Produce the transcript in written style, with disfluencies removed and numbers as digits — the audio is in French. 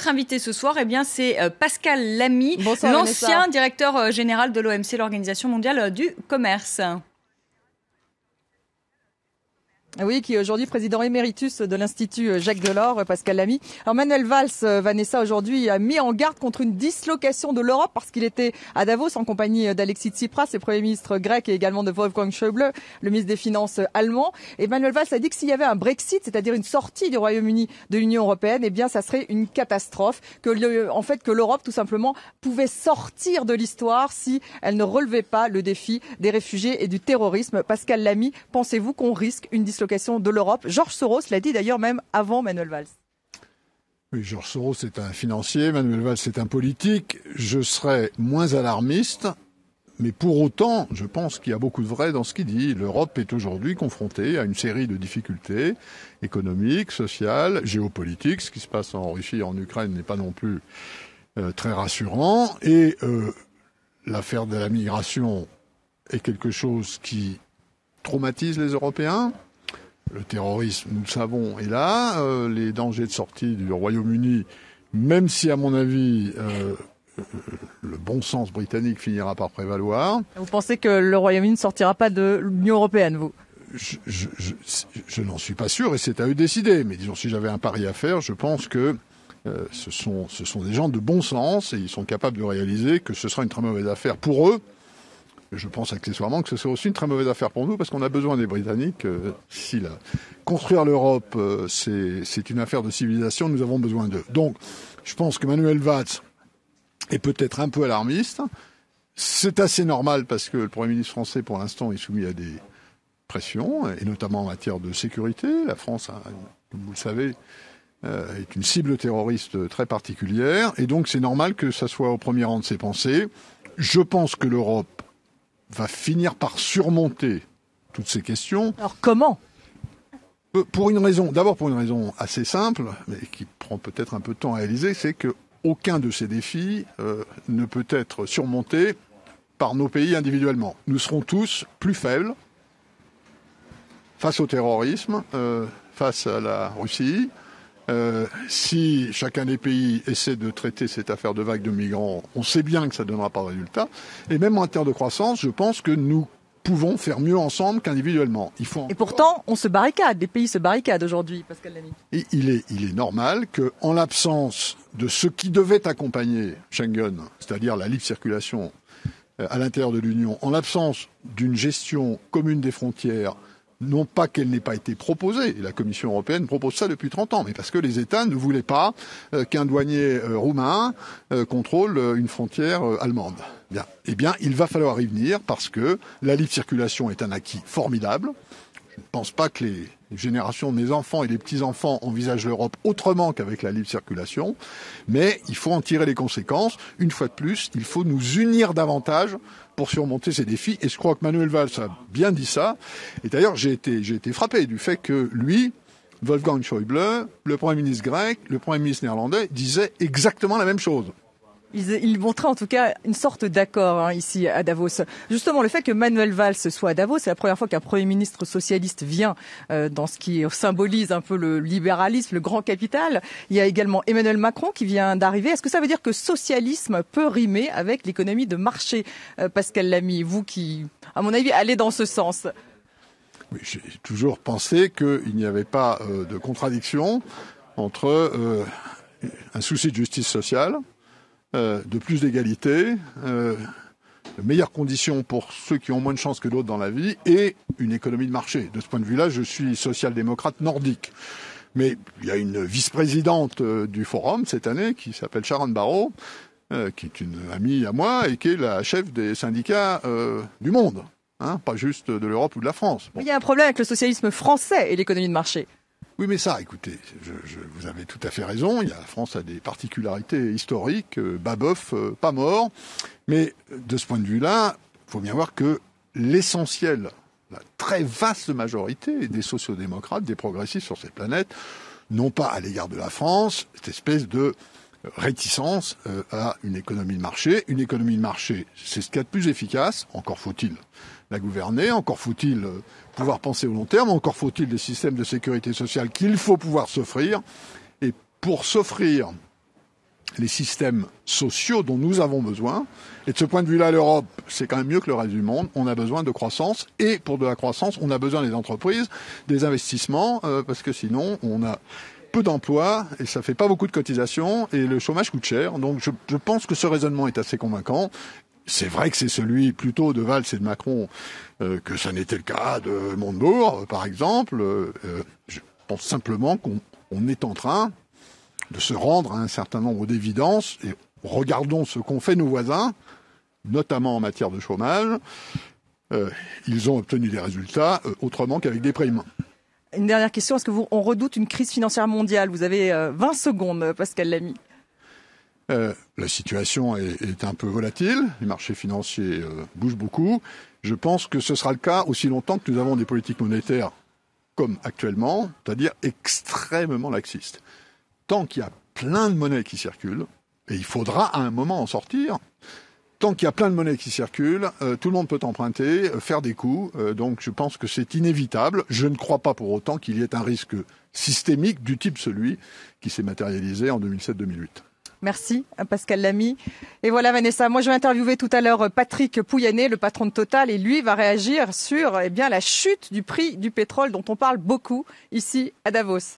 notre invité ce soir, eh bien, c'est Pascal Lamy, l'ancien directeur général de l'OMC, l'Organisation mondiale du commerce. Oui, qui est aujourd'hui président éméritus de l'Institut Jacques Delors, Pascal Lamy. Alors Manuel Valls, Vanessa, aujourd'hui a mis en garde contre une dislocation de l'Europe parce qu'il était à Davos en compagnie d'Alexis Tsipras, le Premier ministre grec, et également de Wolfgang Schäuble, le ministre des Finances allemand. Et Manuel Valls a dit que s'il y avait un Brexit, c'est-à-dire une sortie du Royaume-Uni de l'Union européenne, eh bien ça serait une catastrophe, que l'Europe tout simplement pouvait sortir de l'histoire si elle ne relevait pas le défi des réfugiés et du terrorisme. Pascal Lamy, pensez-vous qu'on risque une dislocation de l'Europe? Georges Soros l'a dit d'ailleurs même avant Manuel Valls. Oui, Georges Soros est un financier, Manuel Valls est un politique. Je serais moins alarmiste, mais pour autant, je pense qu'il y a beaucoup de vrai dans ce qu'il dit. L'Europe est aujourd'hui confrontée à une série de difficultés économiques, sociales, géopolitiques. Ce qui se passe en Russie et en Ukraine n'est pas non plus très rassurant. Et l'affaire de la migration est quelque chose qui traumatise les Européens. Le terrorisme, nous le savons, est là. Les dangers de sortie du Royaume-Uni, même si, à mon avis, le bon sens britannique finira par prévaloir. Vous pensez que le Royaume-Uni ne sortira pas de l'Union européenne, vous? Je n'en suis pas sûr et c'est à eux de décider. Mais disons, si j'avais un pari à faire, je pense que ce sont des gens de bon sens et ils sont capables de réaliser que ce sera une très mauvaise affaire pour eux. Je pense accessoirement que ce sera aussi une très mauvaise affaire pour nous parce qu'on a besoin des Britanniques. Construire l'Europe, c'est une affaire de civilisation, nous avons besoin d'eux. Donc, je pense que Manuel Valls est peut-être un peu alarmiste. C'est assez normal parce que le Premier ministre français, pour l'instant, est soumis à des pressions, et notamment en matière de sécurité. La France, comme vous le savez, est une cible terroriste très particulière, et donc c'est normal que ça soit au premier rang de ses pensées. Je pense que l'Europe va finir par surmonter toutes ces questions. Alors comment ? D'abord pour une raison assez simple, mais qui prend peut-être un peu de temps à réaliser, c'est que aucun de ces défis ne peut être surmonté par nos pays individuellement. Nous serons tous plus faibles face au terrorisme, face à la Russie. Si chacun des pays essaie de traiter cette affaire de vague de migrants, on sait bien que ça ne donnera pas de résultat. Et même en termes de croissance, je pense que nous pouvons faire mieux ensemble qu'individuellement. Et pourtant, on se barricade, les pays se barricadent aujourd'hui, Pascal Lamy. Et il est normal qu'en l'absence de ce qui devait accompagner Schengen, c'est-à-dire la libre circulation à l'intérieur de l'Union, en l'absence d'une gestion commune des frontières, non pas qu'elle n'ait pas été proposée, et la Commission européenne propose ça depuis 30 ans, mais parce que les États ne voulaient pas qu'un douanier roumain contrôle une frontière allemande. Bien. Eh bien, il va falloir y venir parce que la libre circulation est un acquis formidable. Je ne pense pas que les générations de mes enfants et des petits-enfants envisagent l'Europe autrement qu'avec la libre circulation, mais il faut en tirer les conséquences. Une fois de plus, il faut nous unir davantage pour surmonter ces défis. Et je crois que Manuel Valls a bien dit ça. Et d'ailleurs, j'ai été frappé du fait que lui, Wolfgang Schäuble, le Premier ministre grec, le Premier ministre néerlandais, disaient exactement la même chose. Ils montraient en tout cas une sorte d'accord ici à Davos. Justement, le fait que Manuel Valls soit à Davos, c'est la première fois qu'un Premier ministre socialiste vient dans ce qui symbolise un peu le libéralisme, le grand capital. Il y a également Emmanuel Macron qui vient d'arriver. Est-ce que ça veut dire que socialisme peut rimer avec l'économie de marché, Pascal Lamy, vous qui, à mon avis, allez dans ce sens? Oui, j'ai toujours pensé qu'il n'y avait pas de contradiction entre un souci de justice sociale, de plus d'égalité, de meilleures conditions pour ceux qui ont moins de chance que d'autres dans la vie et une économie de marché. De ce point de vue-là, je suis social-démocrate nordique. Mais il y a une vice-présidente du Forum cette année qui s'appelle Sharon Barrow, qui est une amie à moi et qui est la chef des syndicats du monde, pas juste de l'Europe ou de la France. Bon. Il y a un problème avec le socialisme français et l'économie de marché. Oui, mais ça, écoutez, vous avez tout à fait raison. La France a des particularités historiques, Babeuf, pas mort. Mais de ce point de vue-là, il faut bien voir que l'essentiel, la très vaste majorité des sociodémocrates, des progressistes sur cette planète, n'ont pas à l'égard de la France cette espèce de réticence à une économie de marché. Une économie de marché, c'est ce qu'il y a de plus efficace. Encore faut-il la gouverner, encore faut-il pouvoir penser au long terme, encore faut-il des systèmes de sécurité sociale qu'il faut pouvoir s'offrir. Et pour s'offrir les systèmes sociaux dont nous avons besoin. Et de ce point de vue-là, l'Europe, c'est quand même mieux que le reste du monde. On a besoin de croissance. Et pour de la croissance, on a besoin des entreprises, des investissements, parce que sinon, on a peu d'emplois et ça fait pas beaucoup de cotisations et le chômage coûte cher. Donc je pense que ce raisonnement est assez convaincant. C'est vrai que c'est celui plutôt de Valls et de Macron que ça n'était le cas de Montebourg, par exemple. Je pense simplement qu'on est en train de se rendre à un certain nombre d'évidences et regardons ce qu'ont fait nos voisins, notamment en matière de chômage. Ils ont obtenu des résultats autrement qu'avec des primes. Une dernière question, est-ce qu'on redoute une crise financière mondiale? Vous avez 20 secondes, Pascal Lamy. La situation est un peu volatile, les marchés financiers bougent beaucoup. Je pense que ce sera le cas aussi longtemps que nous avons des politiques monétaires comme actuellement, c'est-à-dire extrêmement laxistes. Tant qu'il y a plein de monnaies qui circulent, et il faudra à un moment en sortir, tant qu'il y a plein de monnaies qui circulent, tout le monde peut emprunter, faire des coups, donc je pense que c'est inévitable. Je ne crois pas pour autant qu'il y ait un risque systémique du type celui qui s'est matérialisé en 2007-2008. Merci, Pascal Lamy. Et voilà, Vanessa, moi je vais interviewer tout à l'heure Patrick Pouyanné, le patron de Total, et lui va réagir sur la chute du prix du pétrole dont on parle beaucoup ici à Davos.